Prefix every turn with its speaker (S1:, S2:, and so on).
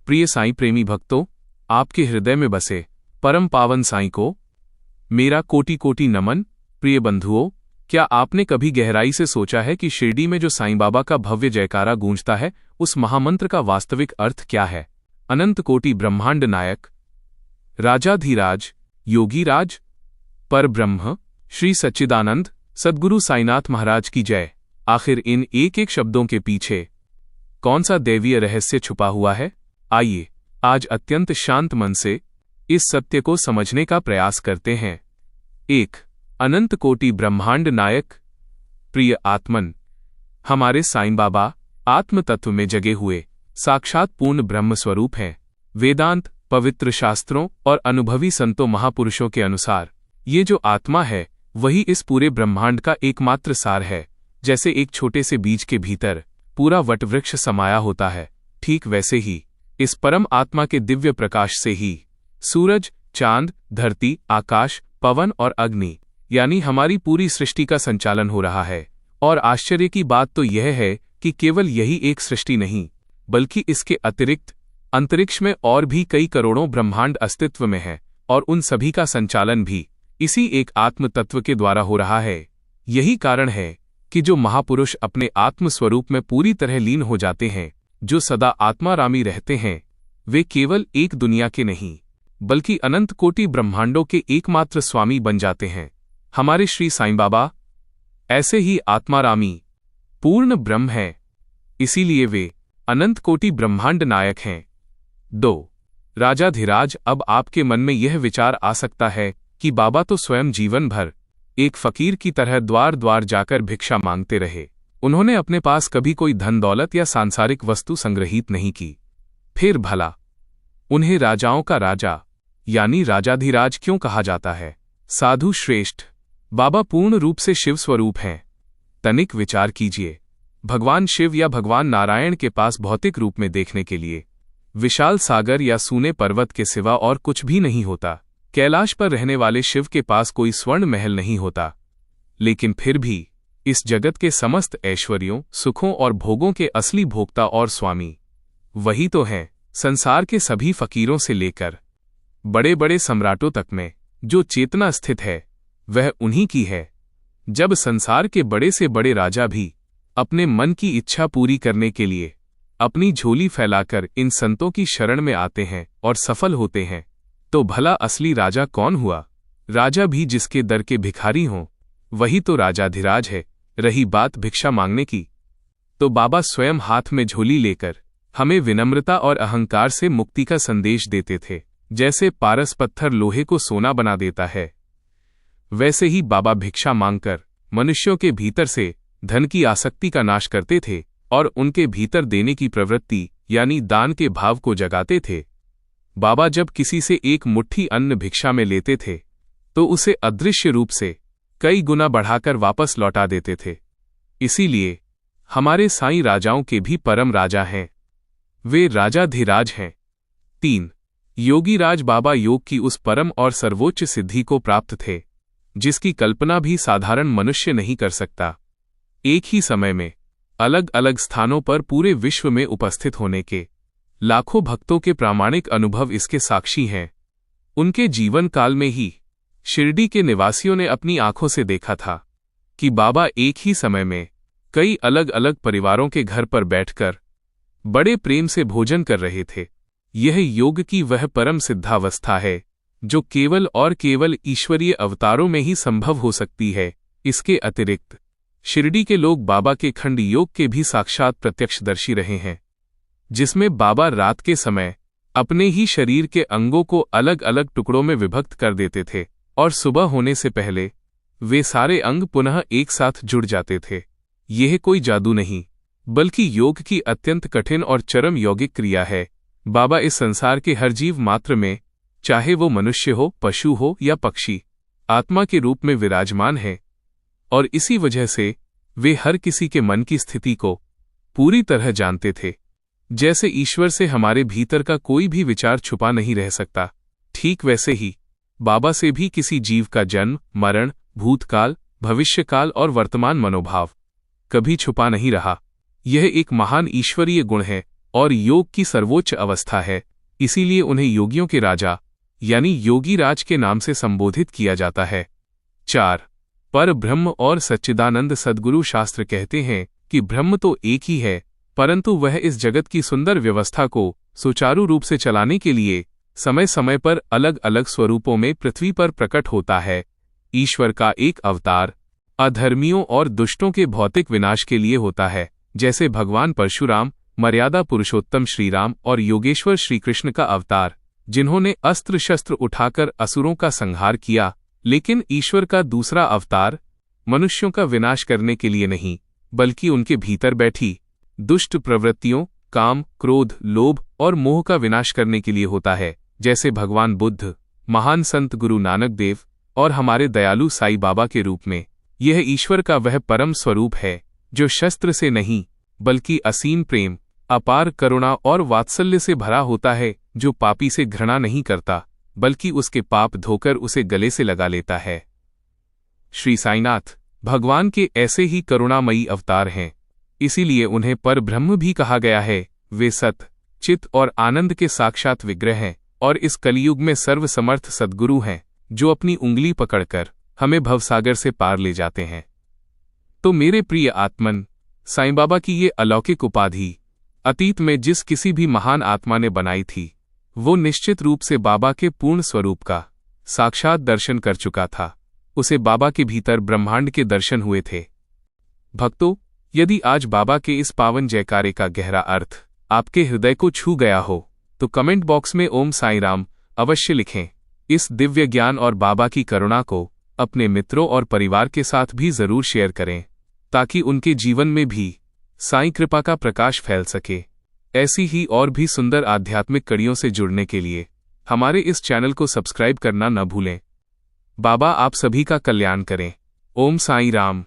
S1: प्रिय साईं प्रेमी भक्तों, आपके हृदय में बसे परम पावन साईं को मेरा कोटि कोटि नमन। प्रिय बंधुओं, क्या आपने कभी गहराई से सोचा है कि शिरडी में जो साईं बाबा का भव्य जयकारा गूंजता है, उस महामंत्र का वास्तविक अर्थ क्या है? अनंत कोटि ब्रह्मांड नायक, राजाधिराज, योगीराज, परब्रह्म, श्री सच्चिदानंद सद्गुरु साईनाथ महाराज की जय। आखिर इन एक एक शब्दों के पीछे कौन सा दैवीय रहस्य छुपा हुआ है? आइए आज अत्यंत शांत मन से इस सत्य को समझने का प्रयास करते हैं। 1. अनंत कोटि ब्रह्मांड नायक। प्रिय आत्मन, हमारे साईं बाबा आत्म तत्व में जगे हुए साक्षात पूर्ण ब्रह्म स्वरूप हैं। वेदांत, पवित्र शास्त्रों और अनुभवी संतों महापुरुषों के अनुसार ये जो आत्मा है वही इस पूरे ब्रह्मांड का एकमात्र सार है। जैसे एक छोटे से बीज के भीतर पूरा वटवृक्ष समाया होता है, ठीक वैसे ही इस परम आत्मा के दिव्य प्रकाश से ही सूरज, चांद, धरती, आकाश, पवन और अग्नि यानी हमारी पूरी सृष्टि का संचालन हो रहा है। और आश्चर्य की बात तो यह है कि केवल यही एक सृष्टि नहीं, बल्कि इसके अतिरिक्त अंतरिक्ष में और भी कई करोड़ों ब्रह्मांड अस्तित्व में हैं, और उन सभी का संचालन भी इसी एक आत्म तत्व के द्वारा हो रहा है। यही कारण है कि जो महापुरुष अपने आत्म स्वरूप में पूरी तरह लीन हो जाते हैं, जो सदा आत्मारामी रहते हैं, वे केवल एक दुनिया के नहीं बल्कि अनंत कोटि ब्रह्मांडों के एकमात्र स्वामी बन जाते हैं। हमारे श्री साईं बाबा ऐसे ही आत्मारामी पूर्ण ब्रह्म हैं, इसीलिए वे अनंत कोटि ब्रह्मांड नायक हैं। 2. राजाधिराज। अब आपके मन में यह विचार आ सकता है कि बाबा तो स्वयं जीवन भर एक फकीर की तरह द्वार द्वार जाकर भिक्षा मांगते रहे। उन्होंने अपने पास कभी कोई धन दौलत या सांसारिक वस्तु संग्रहित नहीं की। फिर भला उन्हें राजाओं का राजा यानी राजाधिराज क्यों कहा जाता है? साधु श्रेष्ठ, बाबा पूर्ण रूप से शिव स्वरूप हैं। तनिक विचार कीजिए, भगवान शिव या भगवान नारायण के पास भौतिक रूप में देखने के लिए विशाल सागर या सूने पर्वत के सिवा और कुछ भी नहीं होता। कैलाश पर रहने वाले शिव के पास कोई स्वर्ण महल नहीं होता, लेकिन फिर भी इस जगत के समस्त ऐश्वर्यों, सुखों और भोगों के असली भोक्ता और स्वामी वही तो हैं। संसार के सभी फकीरों से लेकर बड़े बड़े सम्राटों तक में जो चेतना स्थित है वह उन्हीं की है। जब संसार के बड़े से बड़े राजा भी अपने मन की इच्छा पूरी करने के लिए अपनी झोली फैलाकर इन संतों की शरण में आते हैं और सफल होते हैं, तो भला असली राजा कौन हुआ? राजा भी जिसके दर के भिखारी हों, वही तो राजाधिराज है। रही बात भिक्षा मांगने की, तो बाबा स्वयं हाथ में झोली लेकर हमें विनम्रता और अहंकार से मुक्ति का संदेश देते थे। जैसे पारस पत्थर लोहे को सोना बना देता है, वैसे ही बाबा भिक्षा मांगकर मनुष्यों के भीतर से धन की आसक्ति का नाश करते थे और उनके भीतर देने की प्रवृत्ति यानी दान के भाव को जगाते थे। बाबा जब किसी से एक मुट्ठी अन्न भिक्षा में लेते थे तो उसे अदृश्य रूप से कई गुना बढ़ाकर वापस लौटा देते थे। इसीलिए हमारे साईं राजाओं के भी परम राजा हैं, वे राजाधिराज हैं। 3. योगीराज। बाबा योग की उस परम और सर्वोच्च सिद्धि को प्राप्त थे जिसकी कल्पना भी साधारण मनुष्य नहीं कर सकता। एक ही समय में अलग अलग स्थानों पर पूरे विश्व में उपस्थित होने के लाखों भक्तों के प्रामाणिक अनुभव इसके साक्षी हैं। उनके जीवन काल में ही शिरडी के निवासियों ने अपनी आंखों से देखा था कि बाबा एक ही समय में कई अलग अलग परिवारों के घर पर बैठकर बड़े प्रेम से भोजन कर रहे थे। यह योग की वह परम सिद्धावस्था है जो केवल और केवल ईश्वरीय अवतारों में ही संभव हो सकती है। इसके अतिरिक्त शिरडी के लोग बाबा के खंड योग के भी साक्षात प्रत्यक्षदर्शी रहे हैं, जिसमें बाबा रात के समय अपने ही शरीर के अंगों को अलग अलग टुकड़ों में विभक्त कर देते थे और सुबह होने से पहले वे सारे अंग पुनः एक साथ जुड़ जाते थे। यह कोई जादू नहीं, बल्कि योग की अत्यंत कठिन और चरम यौगिक क्रिया है। बाबा इस संसार के हर जीव मात्र में, चाहे वो मनुष्य हो, पशु हो या पक्षी, आत्मा के रूप में विराजमान है, और इसी वजह से वे हर किसी के मन की स्थिति को पूरी तरह जानते थे। जैसे ईश्वर से हमारे भीतर का कोई भी विचार छुपा नहीं रह सकता, ठीक वैसे ही बाबा से भी किसी जीव का जन्म, मरण, भूतकाल, भविष्यकाल और वर्तमान मनोभाव कभी छुपा नहीं रहा। यह एक महान ईश्वरीय गुण है और योग की सर्वोच्च अवस्था है, इसीलिए उन्हें योगियों के राजा यानी योगी राज के नाम से संबोधित किया जाता है। 4. पर ब्रह्म और सच्चिदानंद सद्गुरु शास्त्र कहते हैं कि ब्रह्म तो एक ही है, परंतु वह इस जगत की सुंदर व्यवस्था को सुचारू रूप से चलाने के लिए समय समय पर अलग अलग स्वरूपों में पृथ्वी पर प्रकट होता है। ईश्वर का एक अवतार अधर्मियों और दुष्टों के भौतिक विनाश के लिए होता है, जैसे भगवान परशुराम, मर्यादा पुरुषोत्तम श्रीराम और योगेश्वर श्रीकृष्ण का अवतार, जिन्होंने अस्त्र शस्त्र उठाकर असुरों का संहार किया। लेकिन ईश्वर का दूसरा अवतार मनुष्यों का विनाश करने के लिए नहीं, बल्कि उनके भीतर बैठी दुष्ट प्रवृत्तियों, काम, क्रोध, लोभ और मोह का विनाश करने के लिए होता है, जैसे भगवान बुद्ध, महान संत गुरु नानक देव और हमारे दयालु साईं बाबा के रूप में। यह ईश्वर का वह परम स्वरूप है जो शस्त्र से नहीं बल्कि असीम प्रेम, अपार करुणा और वात्सल्य से भरा होता है, जो पापी से घृणा नहीं करता बल्कि उसके पाप धोकर उसे गले से लगा लेता है। श्री साईनाथ भगवान के ऐसे ही करुणामयी अवतार हैं, इसीलिए उन्हें पर ब्रह्म भी कहा गया है। वे सत, चित और आनंद के साक्षात विग्रह हैं और इस कलियुग में सर्वसमर्थ सद्गुरु हैं, जो अपनी उंगली पकड़कर हमें भवसागर से पार ले जाते हैं। तो मेरे प्रिय आत्मन, साईं बाबा की ये अलौकिक उपाधि अतीत में जिस किसी भी महान आत्मा ने बनाई थी, वो निश्चित रूप से बाबा के पूर्ण स्वरूप का साक्षात दर्शन कर चुका था। उसे बाबा के भीतर ब्रह्मांड के दर्शन हुए थे। भक्तों, यदि आज बाबा के इस पावन जयकारे का गहरा अर्थ आपके हृदय को छू गया हो, तो कमेंट बॉक्स में ओम साईं राम अवश्य लिखें। इस दिव्य ज्ञान और बाबा की करुणा को अपने मित्रों और परिवार के साथ भी जरूर शेयर करें, ताकि उनके जीवन में भी साईं कृपा का प्रकाश फैल सके। ऐसी ही और भी सुंदर आध्यात्मिक कड़ियों से जुड़ने के लिए हमारे इस चैनल को सब्सक्राइब करना न भूलें। बाबा आप सभी का कल्याण करें। ओम साईं राम।